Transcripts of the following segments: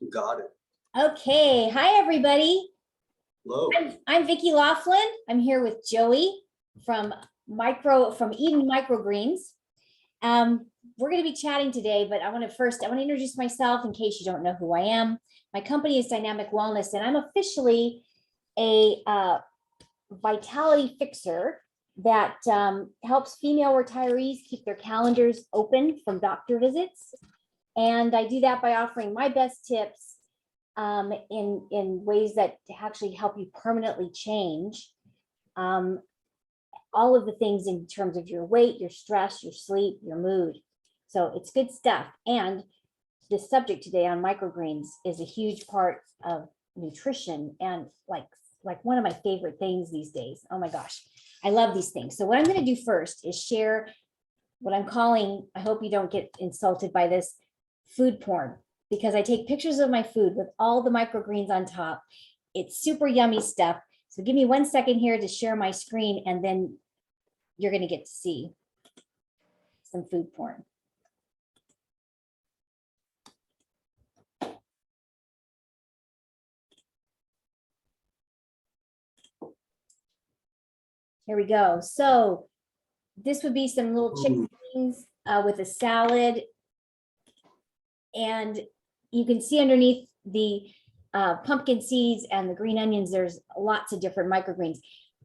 Got it. Okay, hi everybody. Hello. I'm Vickie Laughlin. I'm here with Joey from Eden Microgreens. We're going to be chatting today, but I want to introduce myself in case you don't know who I am. My company is Dynamic Wellness, and I'm officially a vitality fixer that helps female retirees keep their calendars open from doctor visits. And I do that by offering my best tips in ways that actually help you permanently change all of the things in terms of your weight, your stress, your sleep, your mood. So it's good stuff. And the subject today on microgreens is a huge part of nutrition and like one of my favorite things these days. Oh my gosh, I love these things. So what I'm going to do first is share what I'm calling, I hope you don't get insulted by this, food porn, because I take pictures of my food with all the microgreens on top. It's super yummy stuff. So give me 1 second here to share my screen, and then you're going to get to see some food porn. Here we go. So this would be some little chicken wings with a salad. And you can see underneath the pumpkin seeds and the green onions, there's lots of different microgreens.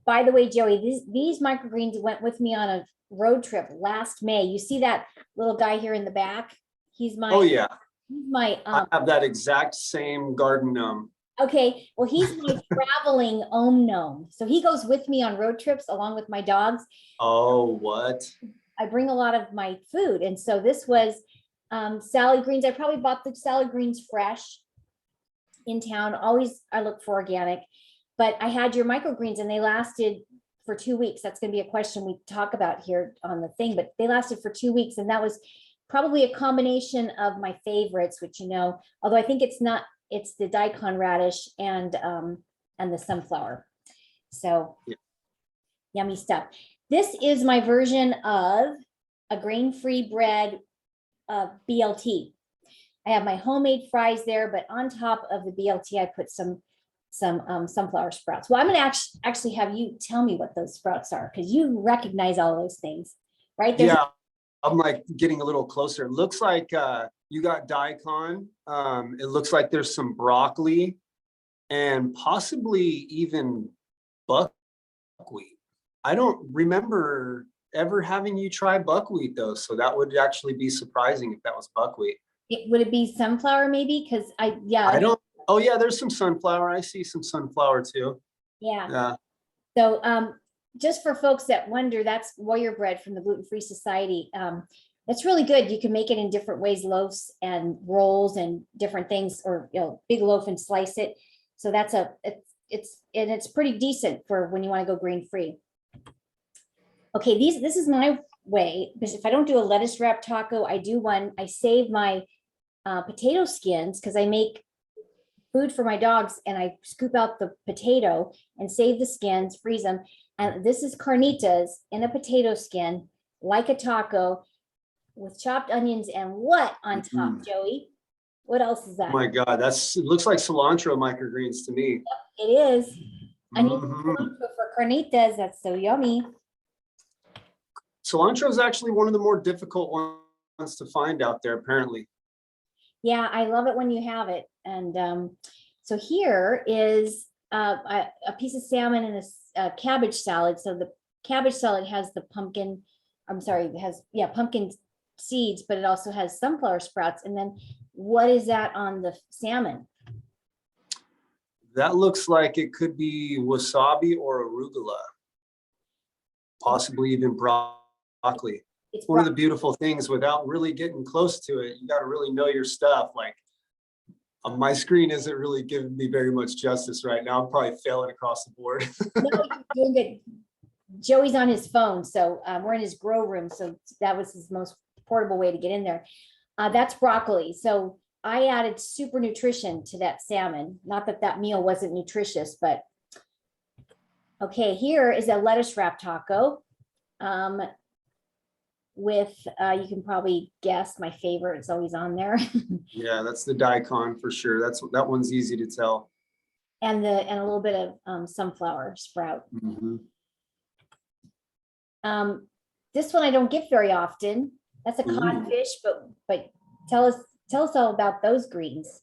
By the way, Joey, these microgreens went with me on a road trip last May. You see that little guy here in the back? He's my, oh yeah, he's my, I have that exact same garden gnome. Okay, well, he's my traveling gnome. So he goes with me on road trips along with my dogs. Oh, what? I bring a lot of my food. And so this was salad greens. I probably bought the salad greens fresh in town. Always I look for organic, but I had your microgreens and they lasted for 2 weeks. That's going to be a question we talk about here on the thing, but they lasted for 2 weeks. And that was probably a combination of my favorites, which, you know, although I think it's the Daikon Radish and the sunflower. So yeah. Yummy stuff. This is my version of a grain-free bread BLT. I have my homemade fries there, but on top of the BLT, I put some sunflower sprouts. Well, I'm going to actually have you tell me what those sprouts are, because you recognize all those things, right? Yeah, I'm like getting a little closer. It looks like you got daikon. It looks like there's some broccoli and possibly even buckwheat. I don't remember ever having you try buckwheat though, so that would actually be surprising if that was buckwheat. Would it be sunflower maybe? Because I don't. Oh yeah, there's some sunflower. I see some sunflower too. Yeah. So just for folks that wonder, that's warrior bread from the Gluten-Free Society. It's really good. You can make it in different ways, loaves and rolls and different things, or big loaf and slice it. So that's it's pretty decent for when you want to go grain-free. Okay, this is my way, because if I don't do a lettuce wrap taco, I save my potato skins, because I make food for my dogs and I scoop out the potato and save the skins, freeze them. And this is carnitas in a potato skin, like a taco, with chopped onions and what on top, Joey? What else is that? Oh my God, it looks like cilantro microgreens to me. Yep, it is. Onion cilantro for carnitas, that's so yummy. Cilantro is actually one of the more difficult ones to find out there, apparently. Yeah, I love it when you have it. And so here is a piece of salmon and a cabbage salad. So the cabbage salad has the pumpkin, pumpkin seeds, but it also has sunflower sprouts. And then what is that on the salmon? That looks like it could be wasabi or arugula, possibly even broccoli. It's one of the beautiful things, without really getting close to it, you got to really know your stuff. Like my screen isn't really giving me very much justice right now. I'm probably failing across the board. No, you're doing good. Joey's on his phone, so we're in his grow room, so that was his most portable way to get in there. That's broccoli. So I added super nutrition to that salmon. Not that that meal wasn't nutritious, but okay, here is a lettuce wrap taco. with, you can probably guess my favorite. It's always on there. Yeah, that's the daikon for sure. That one's easy to tell. And a little bit of sunflower sprout. Mhm. This one I don't get very often. That's a Ooh. codfish, but tell us all about those greens.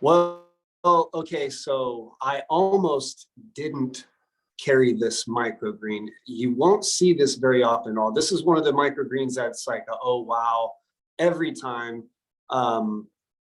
Well, okay, so I almost didn't carry this microgreen. You won't see this very often at all. This is one of the microgreens that's like, oh wow, every time.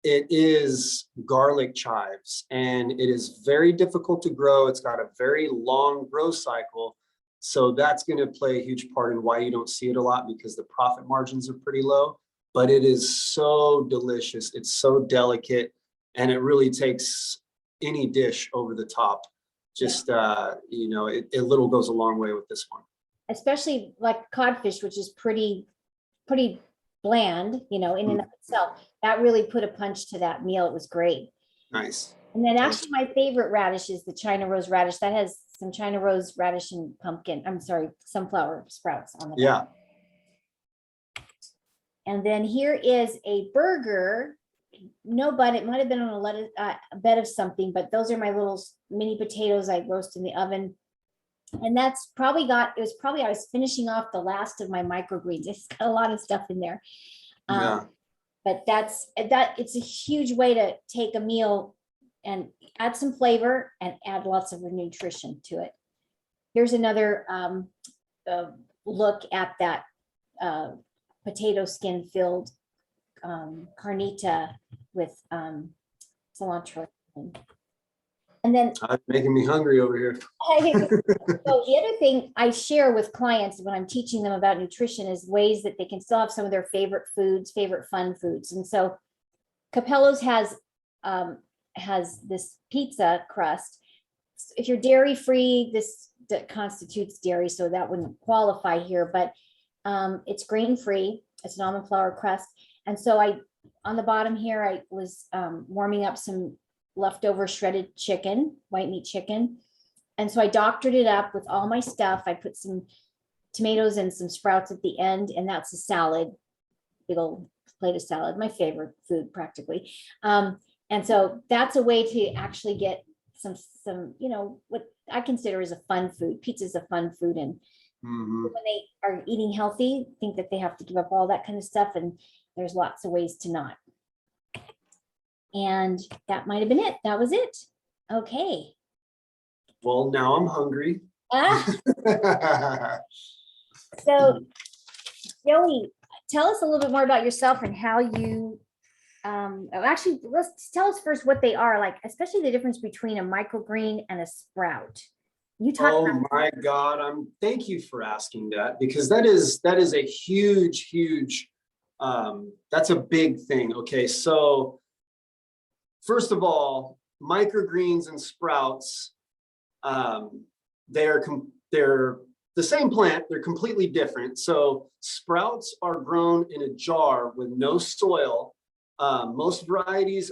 It is garlic chives, and it is very difficult to grow. It's got a very long growth cycle. So that's going to play a huge part in why you don't see it a lot, because the profit margins are pretty low, but it is so delicious. It's so delicate, and it really takes any dish over the top. Just, you know, it little goes a long way with this one. Especially like codfish, which is pretty bland, you know, in and of itself. That really put a punch to that meal. It was great. Nice. And then actually my favorite radish is the China rose radish. That has some China rose radish and sunflower sprouts on the back. Yeah. And then here is a burger. No bun. It might have been on a lettuce, a bed of something, but those are my little mini potatoes I roast in the oven. And that's probably I was finishing off the last of my microgreens. It's got a lot of stuff in there. Yeah. But it's a huge way to take a meal and add some flavor and add lots of nutrition to it. Here's another look at that potato skin filled carnita with cilantro. And then Making me hungry over here. so the other thing I share with clients when I'm teaching them about nutrition is ways that they can still have some of their favorite foods, favorite fun foods. And so Capello's has this pizza crust. If you're dairy free, that constitutes dairy, so that wouldn't qualify here, but it's grain free. It's an almond flour crust. And so on the bottom here, I was warming up some leftover shredded chicken, white meat chicken. And so I doctored it up with all my stuff. I put some tomatoes and some sprouts at the end, and that's a salad, big old plate of salad, my favorite food practically. And so that's a way to actually get some, you know, what I consider is a fun food. Pizza is a fun food. And when they are eating healthy, think that they have to give up all that kind of stuff. And there's lots of ways to not. And that might have been it. That was it. Okay. Well, now I'm hungry. So, Joey, tell us a little bit more about yourself and how you, actually, let's tell us first what they are, like, especially the difference between a microgreen and a sprout. You talk Oh about my God, thank you for asking that, because that is a huge, that's a big thing. Okay, so first of all, microgreens and sprouts, they're the same plant, they're completely different. So sprouts are grown in a jar with no soil. Most varieties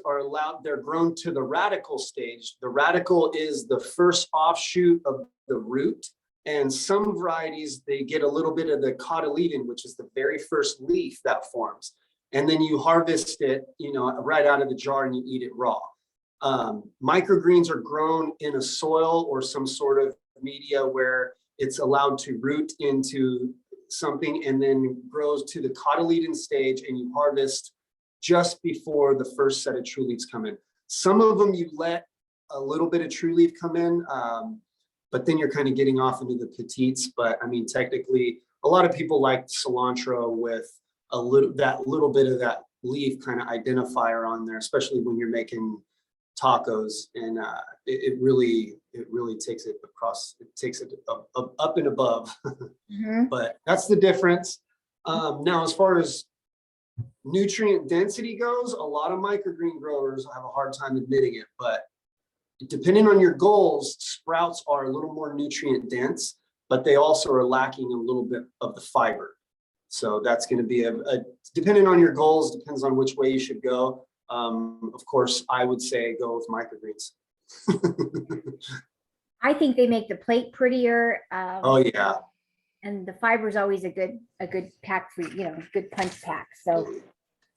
they're grown to the radical stage. The radical is the first offshoot of the root. And some varieties, they get a little bit of the cotyledon, which is the very first leaf that forms. And then you harvest it, you know, right out of the jar and you eat it raw. Microgreens are grown in a soil or some sort of media where it's allowed to root into something and then grows to the cotyledon stage, and you harvest just before the first set of true leaves come in. Some of them you let a little bit of true leaf come in, but then you're kind of getting off into the petites. But I mean, technically, a lot of people like cilantro with that little bit of that leaf kind of identifier on there, especially when you're making tacos, and it really takes it across. It takes it up and above. But that's the difference. Now, as far as nutrient density goes, a lot of microgreen growers have a hard time admitting it, but depending on your goals, sprouts are a little more nutrient dense, but they also are lacking a little bit of the fiber. So that's going to be depending on your goals, depends on which way you should go. Of course, I would say go with microgreens. I think they make the plate prettier. Oh yeah. and the fiber is always a good pack for, good punch pack. So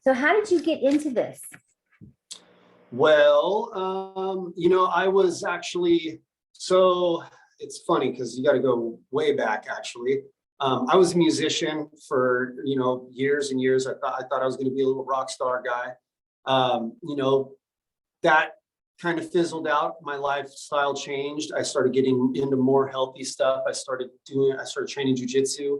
how did you get into this? Well, I was actually, so it's funny because you got to go way back actually. I was a musician for, years and years. I thought I was going to be a little rock star guy. That kind of fizzled out. My lifestyle changed. I started getting into more healthy stuff. I started training jujitsu,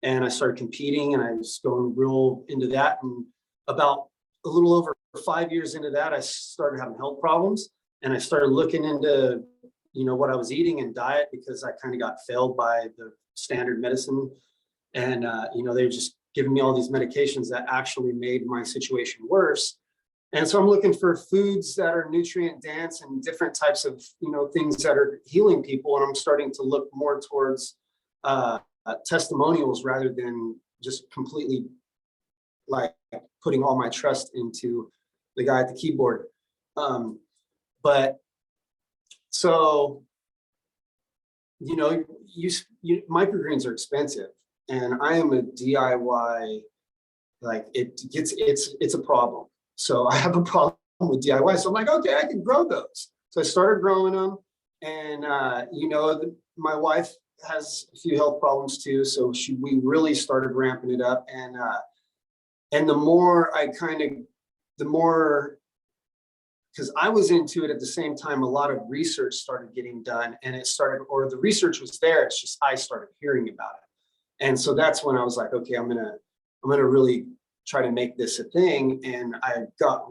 and I started competing, and I was going real into that. And about a little over 5 years into that, I started having health problems, and I started looking into, what I was eating and diet, because I kind of got failed by the standard medicine. And, they were just giving me all these medications that actually made my situation worse. And so I'm looking for foods that are nutrient dense and different types of, things that are healing people. And I'm starting to look more towards testimonials rather than just completely like putting all my trust into the guy at the keyboard. But so, microgreens are expensive, and I am a DIY, like it's a problem. So I have a problem with DIY. So I'm like, okay, I can grow those. So I started growing them, and my wife has a few health problems too. So we really started ramping it up, and the more, because I was into it at the same time, a lot of research started getting done, and the research was there. It's just I started hearing about it, and so that's when I was like, okay, I'm gonna really try to make this a thing. And I got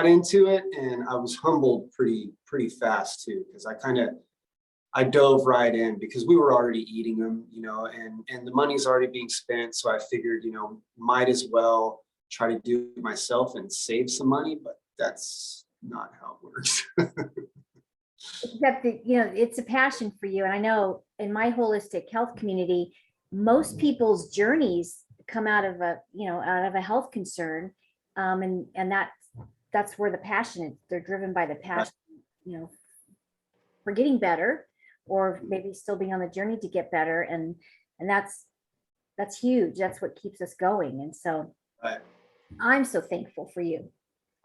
into it, and I was humbled pretty fast too, because I dove right in, because we were already eating them, and the money's already being spent. So I figured, might as well try to do it myself and save some money, but that's not how it works. Except that, it's a passion for you. And I know in my holistic health community, most people's journeys come out of a health concern. And that's where the passion is. They're driven by the passion, for getting better, or maybe still being on the journey to get better. And that's huge. That's what keeps us going. And so Right. I'm so thankful for you.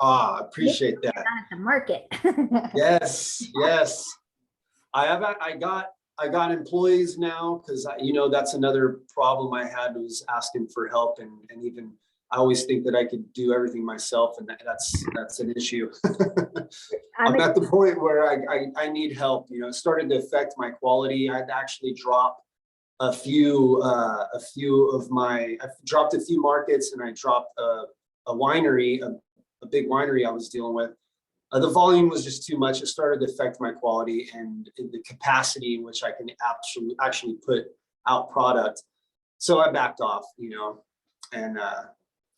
I appreciate that. At the market. Yes. I got employees now, because that's another problem I had, was asking for help, and even I always think that I could do everything myself, and that's an issue. I'm at the point where I need help. It started to affect my quality. I'd actually dropped I've dropped a few markets, and I dropped a winery, a big winery I was dealing with. The volume was just too much. It started to affect my quality and the capacity in which I can actually put out product. So I backed off, and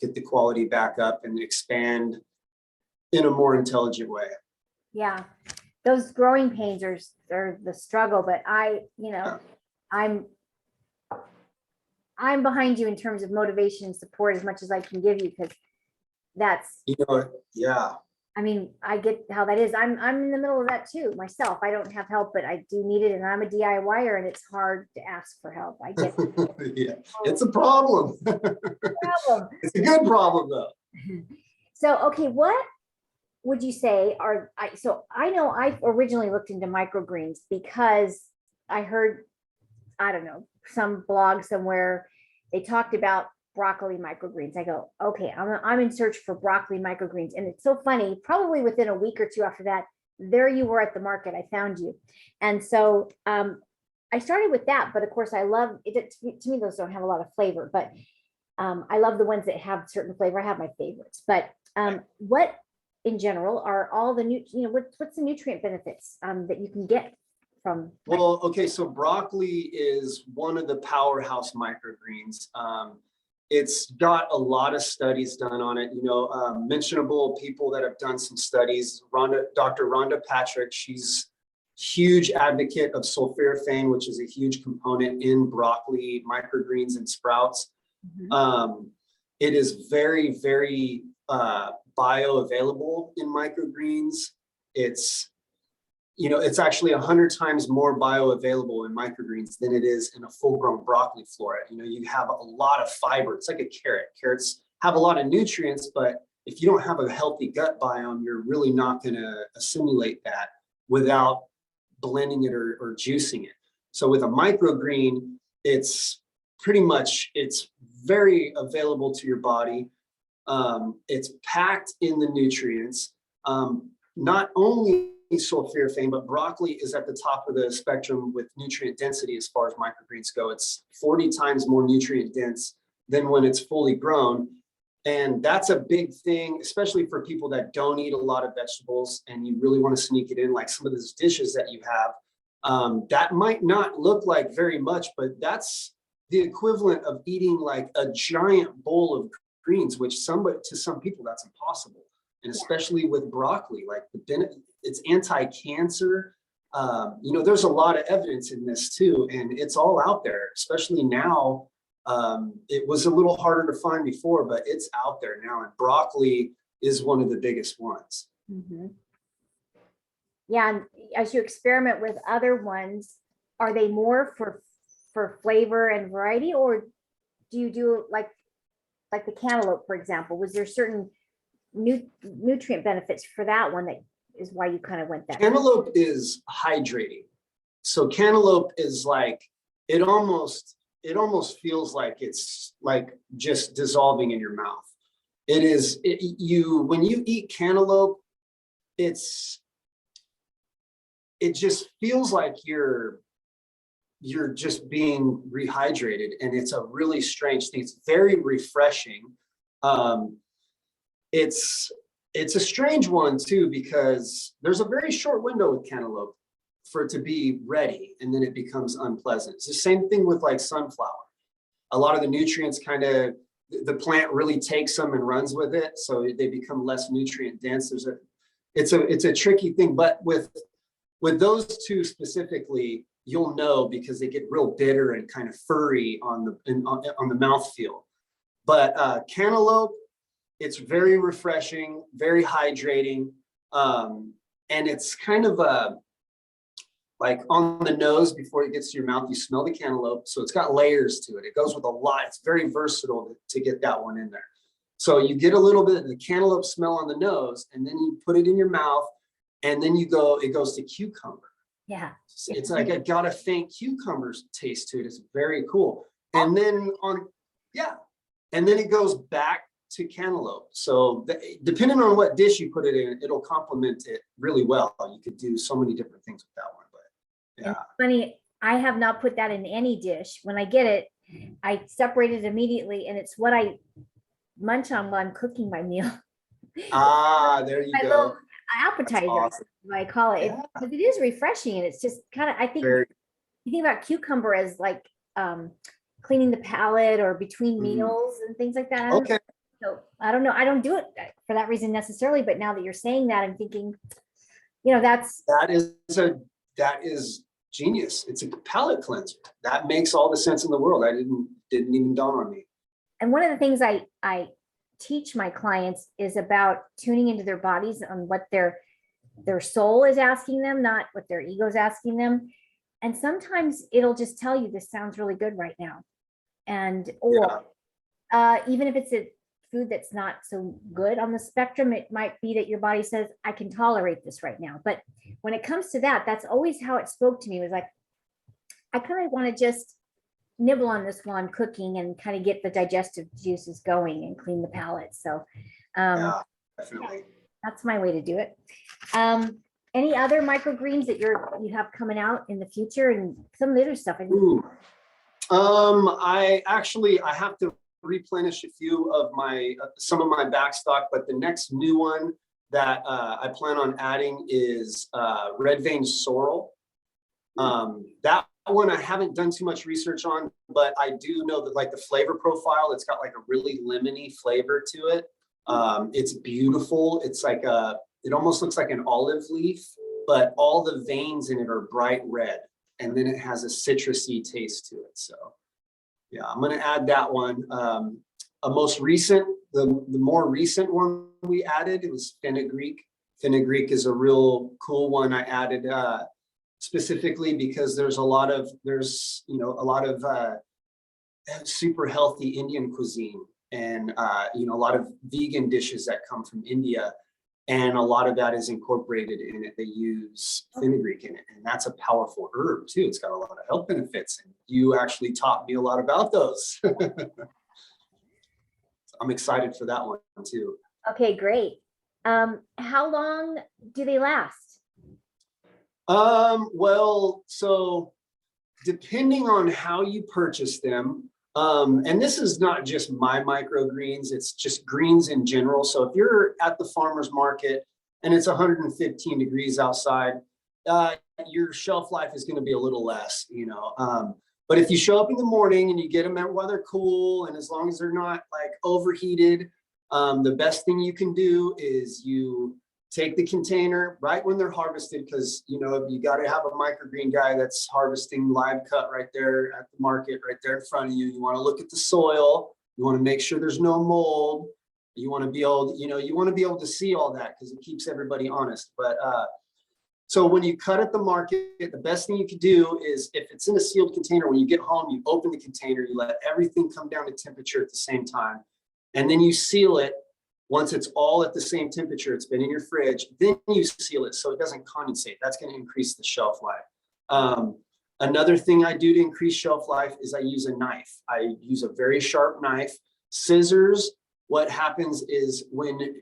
get the quality back up and expand in a more intelligent way. Yeah, those growing pains are the struggle, but I'm behind you in terms of motivation and support as much as I can give you, because that's, yeah. I mean, I get how that is. I'm in the middle of that too myself. I don't have help, but I do need it, and I'm a DIYer, and it's hard to ask for help. I get Yeah, it's a problem. It's a good problem though. So, okay, what would you say so I know I originally looked into microgreens because I heard, I don't know, some blog somewhere, they talked about broccoli microgreens. I go, okay, I'm in search for broccoli microgreens. And it's so funny, probably within a week or two after that, there you were at the market. I found you. And so I started with that, but of course I love it. To me, those don't have a lot of flavor, but I love the ones that have certain flavor. I have my favorites, but what in general are all the what's the nutrient benefits that you can get from? Well, okay, so broccoli is one of the powerhouse microgreens. It's got a lot of studies done on it. Mentionable people that have done some studies. Dr. Rhonda Patrick, she's huge advocate of sulforaphane, which is a huge component in broccoli microgreens and sprouts. Mm-hmm. It is very, very bioavailable in microgreens. It's it's actually 100 times more bioavailable in microgreens than it is in a full-grown broccoli flora. You have a lot of fiber. It's like a carrot. Carrots have a lot of nutrients, but if you don't have a healthy gut biome, you're really not going to assimilate that without blending it or juicing it. So with a microgreen, it's very available to your body. It's packed in the nutrients. Not only sulforaphane, but broccoli is at the top of the spectrum with nutrient density as far as microgreens go. It's 40 times more nutrient dense than when it's fully grown. And that's a big thing, especially for people that don't eat a lot of vegetables and you really want to sneak it in, like some of those dishes that you have. That might not look like very much, but that's the equivalent of eating like a giant bowl of greens, which to some people that's impossible. And especially with broccoli, like it's anti-cancer. There's a lot of evidence in this too, and it's all out there, especially now. It was a little harder to find before, but it's out there now, and broccoli is one of the biggest ones. Mm-hmm. Yeah, and as you experiment with other ones, are they more for flavor and variety, or do you do like the cantaloupe, for example? Was there certain nutrient benefits for that one that is why you kind of went that way? Cantaloupe is hydrating. So cantaloupe is like, it almost feels like it's like just dissolving in your mouth. When you eat cantaloupe, it just feels like you're just being rehydrated, and it's a really strange thing. It's very refreshing. It's a strange one too, because there's a very short window with cantaloupe for it to be ready, and then it becomes unpleasant. It's the same thing with like sunflower. A lot of the nutrients the plant really takes them and runs with it, so they become less nutrient dense. It's a tricky thing, but with those two specifically, you'll know because they get real bitter and kind of furry on the mouthfeel. But cantaloupe, it's very refreshing, very hydrating, and it's kind of like on the nose before it gets to your mouth. You smell the cantaloupe, so it's got layers to it. It goes with a lot. It's very versatile to get that one in there. So you get a little bit of the cantaloupe smell on the nose, and then you put it in your mouth, and then it goes to cucumber. Yeah. It's like it got a faint cucumber taste to it. It's very cool. And then and then it goes back to cantaloupe. So depending on what dish you put it in, it'll complement it really well. You could do so many different things with that one. But yeah. It's funny, I have not put that in any dish. When I get it, I separate it immediately, and it's what I munch on while I'm cooking my meal. There you My go. little appetizer, Awesome. I call it. Yeah. Because it is refreshing, and it's just kind of, I think you think about cucumber as like cleaning the palate or between meals and things like that. Okay. So I don't know. I don't do it for that reason necessarily, but now that you're saying that, I'm thinking, that is genius. It's a palate cleanser. That makes all the sense in the world. I didn't even dawn on me. And one of the things I teach my clients is about tuning into their bodies on what their soul is asking them, not what their ego is asking them. And sometimes it'll just tell you, this sounds really good right now. Or even if it's a food that's not so good on the spectrum, it might be that your body says, I can tolerate this right now. But when it comes to that, that's always how it spoke to me. It was like, I kind of want to just nibble on this while I'm cooking and kind of get the digestive juices going and clean the palate. So definitely. That's my way to do it. Any other microgreens that you have coming out in the future, and some of the other stuff? I have to replenish a few of some of my back stock, but the next new one that I plan on adding is red vein sorrel. That one I haven't done too much research on, but I do know that like the flavor profile, it's got like a really lemony flavor to it. It's beautiful. It's like it almost looks like an olive leaf, but all the veins in it are bright red, and then it has a citrusy taste to it. So yeah, I'm going to add that one. The more recent one we added, it was Fenugreek. Fenugreek is a real cool one. I added specifically because there's a lot of super healthy Indian cuisine, and a lot of vegan dishes that come from India, and a lot of that is incorporated in it. They use fenugreek in it, and that's a powerful herb too. It's got a lot of health benefits, and you actually taught me a lot about those. I'm excited for that one too. Okay, great. How long do they last? Well, so depending on how you purchase them, and this is not just my microgreens, it's just greens in general. So if you're at the farmer's market and it's 115 degrees outside, your shelf life is going to be a little less, but if you show up in the morning and you get them while they're cool, and as long as they're not like overheated, the best thing you can do is you take the container right when they're harvested, because you got to have a microgreen guy that's harvesting live cut right there at the market, right there in front of you. You want to look at the soil. You want to make sure there's no mold. You want to be able to see all that, because it keeps everybody honest. But so when you cut at the market, the best thing you could do is, if it's in a sealed container, when you get home, you open the container, you let everything come down to temperature at the same time, and then you seal it. Once it's all at the same temperature, it's been in your fridge, then you seal it so it doesn't condensate. That's going to increase the shelf life. Another thing I do to increase shelf life is I use a knife. I use a very sharp knife. Scissors, what happens is,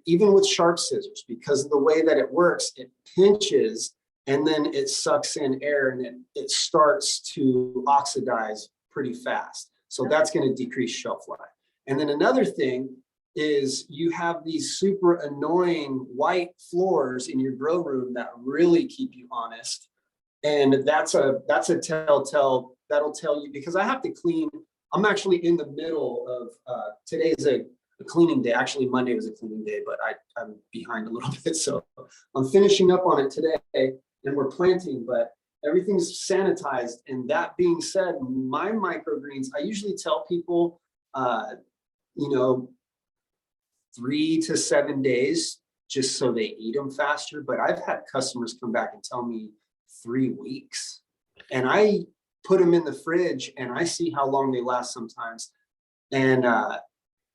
even with sharp scissors, because of the way that it works, it pinches and then it sucks in air, and it starts to oxidize pretty fast. So that's going to decrease shelf life. And then another thing is, you have these super annoying white floors in your grow room that really keep you honest. And that's a telltale. That'll tell you, because I have to clean. I'm actually in the middle of today's a cleaning day. Actually, Monday was a cleaning day, but I'm behind a little bit. So I'm finishing up on it today, and we're planting, but everything's sanitized. And that being said, my microgreens, I usually tell people, 3 to 7 days, just so they eat them faster. But I've had customers come back and tell me 3 weeks, and I put them in the fridge and I see how long they last sometimes. And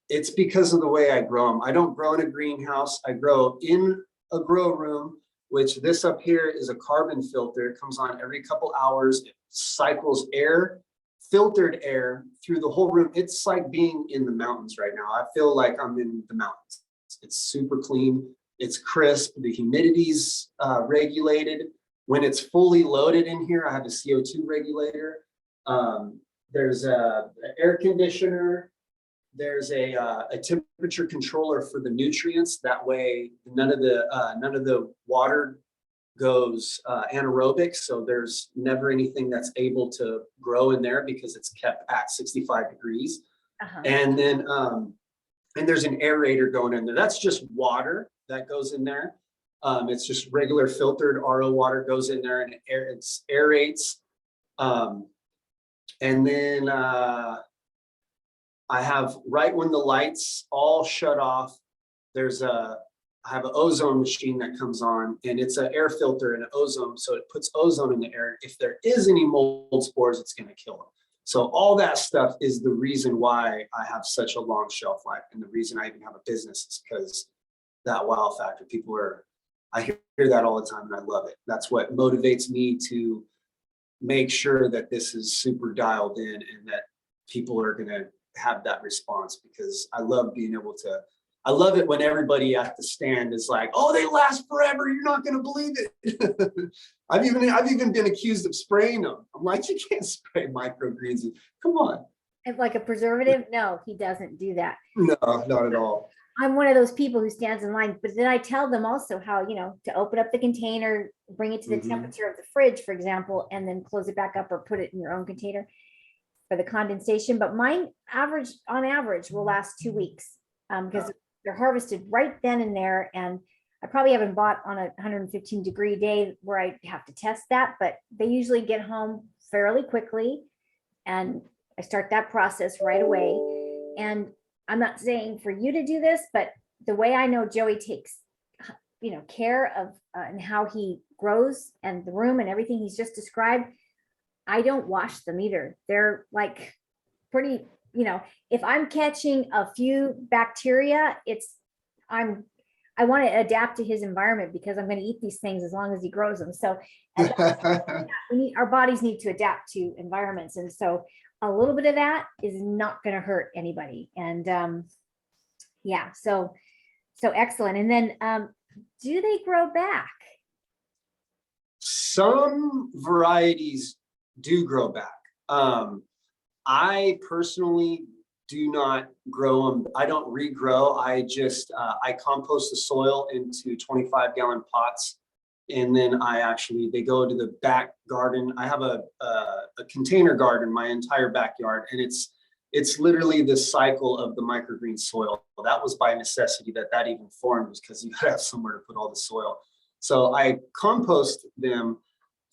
it's because of the way I grow them. I don't grow in a greenhouse. I grow in a grow room, which this up here is a carbon filter. It comes on every couple hours. It cycles air, filtered air, through the whole room. It's like being in the mountains right now. I feel like I'm in the mountains. It's super clean. It's crisp. The humidity's regulated. When it's fully loaded in here, I have a CO2 regulator. There's an air conditioner. There's a temperature controller for the nutrients. That way, none of the water goes anaerobic, so there's never anything that's able to grow in there, because it's kept at 65 degrees. And then and there's an aerator going in there. That's just water that goes in there. It's just regular filtered RO water goes in there, and it aerates. And then I have, right when the lights all shut off, I have an ozone machine that comes on, and it's an air filter and an ozone. So it puts ozone in the air. If there is any mold spores, it's going to kill them. So all that stuff is the reason why I have such a long shelf life. And the reason I even have a business is because that wow factor. I hear that all the time, and I love it. That's what motivates me to make sure that this is super dialed in, and that people are going to have that response, because I love being able to. I love it when everybody at the stand is like, "Oh, they last forever. You're not going to believe it." I've even been accused of spraying them. I'm like, you can't spray microgreens. Come on. And like a preservative? No, he doesn't do that. No, not at all. I'm one of those people who stands in line, but then I tell them also how, to open up the container, bring it to the temperature of the fridge, for example, and then close it back up or put it in your own container for the condensation. But mine on average will last 2 weeks, because they're harvested right then and there. And I probably haven't bought on a 115-degree day where I have to test that, but they usually get home fairly quickly, and I start that process right away. And I'm not saying for you to do this, but the way I know Joey takes care of and how he grows and the room and everything he's just described, I don't wash them either. They're like pretty, if I'm catching a few bacteria, I want to adapt to his environment because I'm going to eat these things as long as he grows them. So our bodies need to adapt to environments. And so a little bit of that is not going to hurt anybody. And so excellent. And then do they grow back? Some varieties do grow back. I personally do not grow them. I don't regrow. I just, I compost the soil into 25-gallon pots. And then they go to the back garden. I have a container garden, my entire backyard. And it's literally the cycle of the microgreen soil. That was by necessity that even formed, was because you gotta have somewhere to put all the soil. So I compost them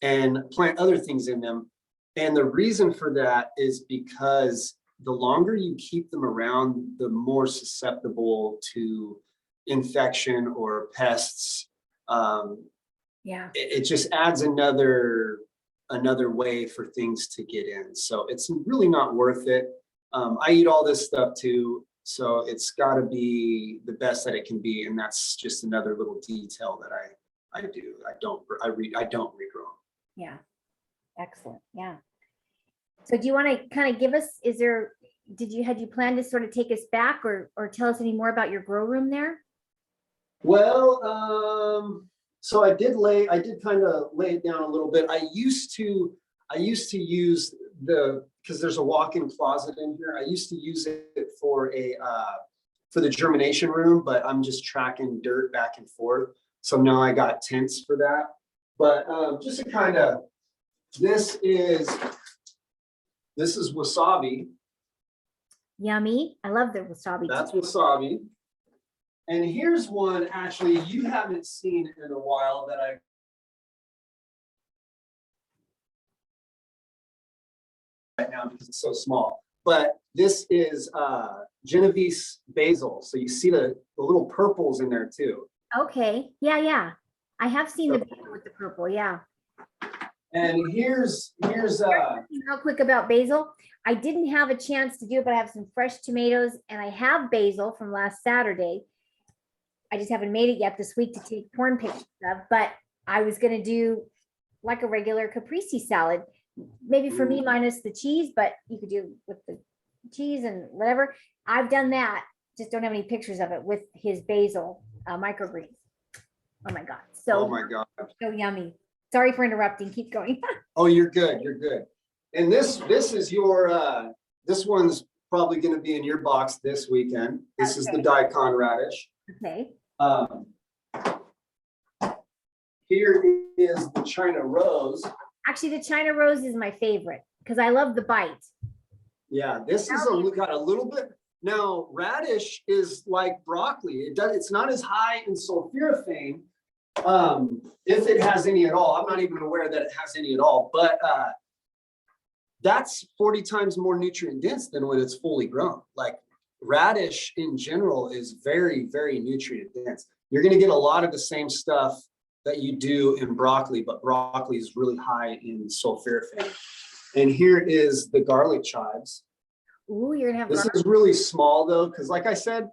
and plant other things in them. And the reason for that is because the longer you keep them around, the more susceptible to infection or pests. It just adds another way for things to get in. So it's really not worth it. I eat all this stuff too, so it's got to be the best that it can be. And that's just another little detail that I do. I don't regrow. Yeah. Excellent. Yeah. So do you want to kind of give us, had you planned to sort of take us back or tell us any more about your grow room there? Well, so I did kind of lay it down a little bit. I used to use because there's a walk-in closet in here. I used to use it for the germination room, but I'm just tracking dirt back and forth. So now I got tents for that. But just to kind of, this is wasabi. Yummy. I love the wasabi. That's wasabi. And here's one actually you haven't seen in a while that right now because it's so small. But this is Genovese Basil. So you see the little purples in there too. Okay. Yeah. I have seen the basil with the purple. Yeah. And here's real quick about basil. I didn't have a chance to do it, but I have some fresh tomatoes and I have basil from last Saturday. I just haven't made it yet this week to take corn pictures of, but I was going to do like a regular caprese salad, maybe for me minus the cheese, but you could do with the cheese and whatever. I've done that, just don't have any pictures of it with his basil microgreens. Oh my God. Oh my God. So yummy. Sorry for interrupting. Keep going. Oh, you're good. You're good. And this is your, this one's probably going to be in your box this weekend. This is the Daikon Radish. Okay. Here is the China Rose. Actually, the China Rose is my favorite because I love the bite. Yeah, this is got a little bit. Now, radish is like broccoli. It's not as high in sulforaphane, if it has any at all. I'm not even aware that it has any at all, but that's 40 times more nutrient dense than when it's fully grown. Like radish in general is very, very nutrient dense. You're going to get a lot of the same stuff that you do in broccoli, but broccoli is really high in sulforaphane. And here is the garlic chives. Ooh, you're gonna have this is really small though, because like I said,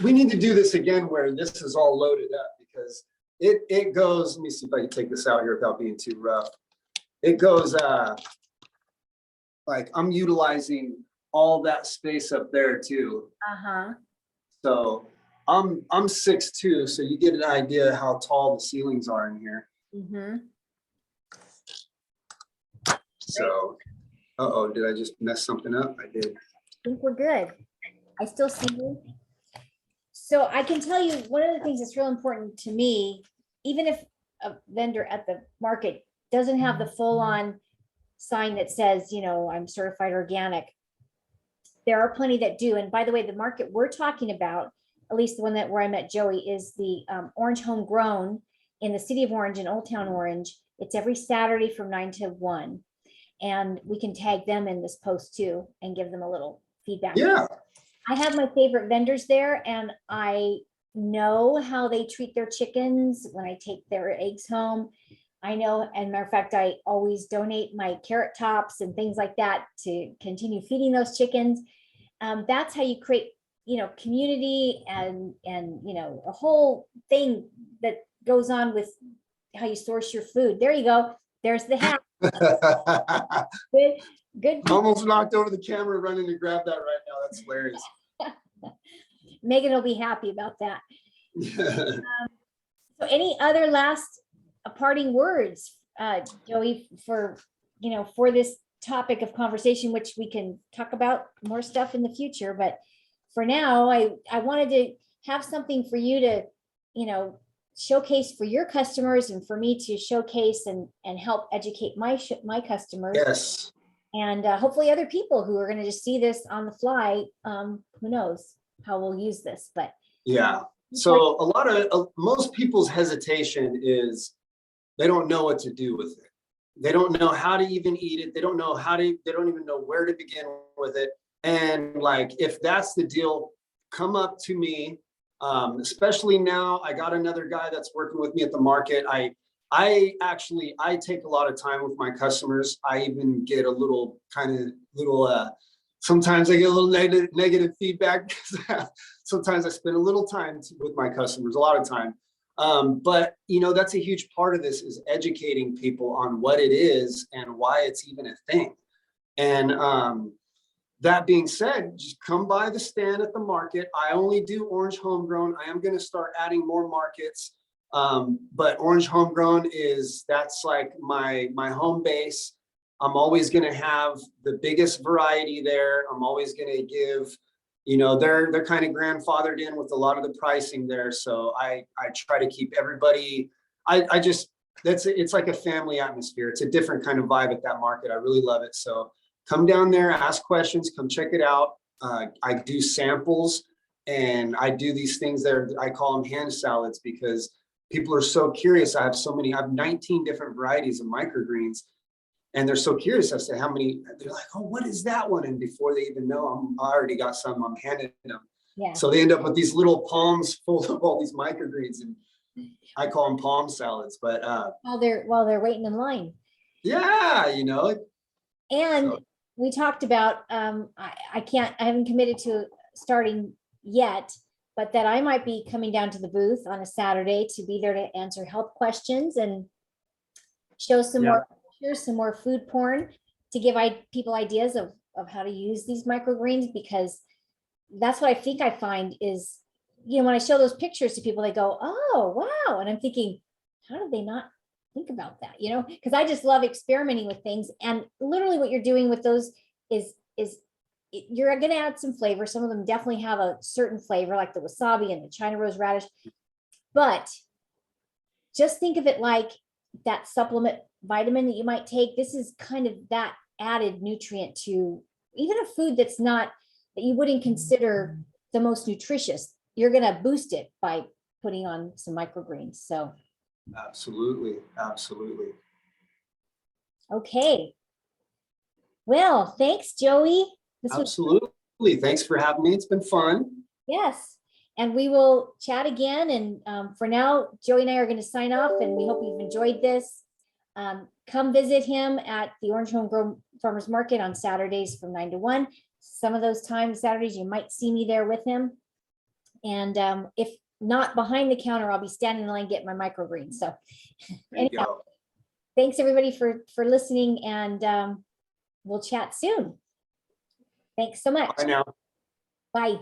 we need to do this again where this is all loaded up because it goes. Let me see if I can take this out here without being too rough. It goes like I'm utilizing all that space up there too. So I'm 6'2", so you get an idea how tall the ceilings are in here. So, did I just mess something up? I did. I think we're good. I still see you. So I can tell you one of the things that's real important to me, even if a vendor at the market doesn't have the full-on sign that says, I'm certified organic, there are plenty that do. And by the way, the market we're talking about, at least the one where I met Joey, is the Orange Homegrown in the city of Orange, in Old Town Orange. It's every Saturday from 9 to 1. And we can tag them in this post too and give them a little feedback. Yeah. I have my favorite vendors there, and I know how they treat their chickens when I take their eggs home. I know, and matter of fact, I always donate my carrot tops and things like that to continue feeding those chickens. That's how you create, community and, a whole thing that goes on with how you source your food. There you go. There's the hat. Good. Almost knocked over the camera running to grab that right now. That's hilarious. Megan will be happy about that. So any other last parting words, Joey, for this topic of conversation, which we can talk about more stuff in the future. But for now, I wanted to have something for you to, showcase for your customers and for me to showcase and help educate my customers. Yes. And hopefully other people who are going to just see this on the fly, who knows how we'll use this, but. Yeah. So most people's hesitation is they don't know what to do with it. They don't know how to even eat it. They don't even know where to begin with it. And like, if that's the deal, come up to me. Especially now, I got another guy that's working with me at the market. I take a lot of time with my customers. I even get a little sometimes I get a little negative feedback. Sometimes I spend a little time with my customers, a lot of time. But that's a huge part of this, is educating people on what it is and why it's even a thing. And that being said, just come by the stand at the market. I only do orange homegrown. I am going to start adding more markets. But orange homegrown that's like my home base. I'm always going to have the biggest variety there. I'm always going to give, they're kind of grandfathered in with a lot of the pricing there. So I try to keep everybody, it's like a family atmosphere. It's a different kind of vibe at that market. I really love it. So come down there, ask questions, come check it out. I do samples, and I do these things there. I call them hand salads because people are so curious. I have 19 different varieties of microgreens, and they're so curious as to how many. They're like, oh, what is that one? And before they even know, I already got some. I'm handing them. Yeah. So they end up with these little palms full of all these microgreens, and I call them palm salads. But while they're waiting in line. Yeah, And so. We talked about, I haven't committed to starting yet, but that I might be coming down to the booth on a Saturday to be there to answer health questions and show some more pictures, some more food porn, to give people ideas of how to use these microgreens, because that's what I think I find is, when I show those pictures to people, they go, oh, wow. And I'm thinking, how did they not think about that? Because I just love experimenting with things. And literally what you're doing with those is you're going to add some flavor. Some of them definitely have a certain flavor, like the wasabi and the China rose radish. But just think of it like that supplement vitamin that you might take. This is kind of that added nutrient to even a food that you wouldn't consider the most nutritious. You're going to boost it by putting on some microgreens. So Absolutely. Okay. Well, thanks, Joey. Absolutely. Thanks for having me. It's been fun. Yes. And we will chat again. And for now, Joey and I are going to sign off, and we hope you've enjoyed this. Come visit him at the Orange Homegrown Farmers Market on Saturdays from 9 to 1. Some of those times, Saturdays, you might see me there with him. And if not behind the counter, I'll be standing in line getting my microgreens. So anyhow, thanks everybody for listening, and we'll chat soon. Thanks so much. Bye now. Bye.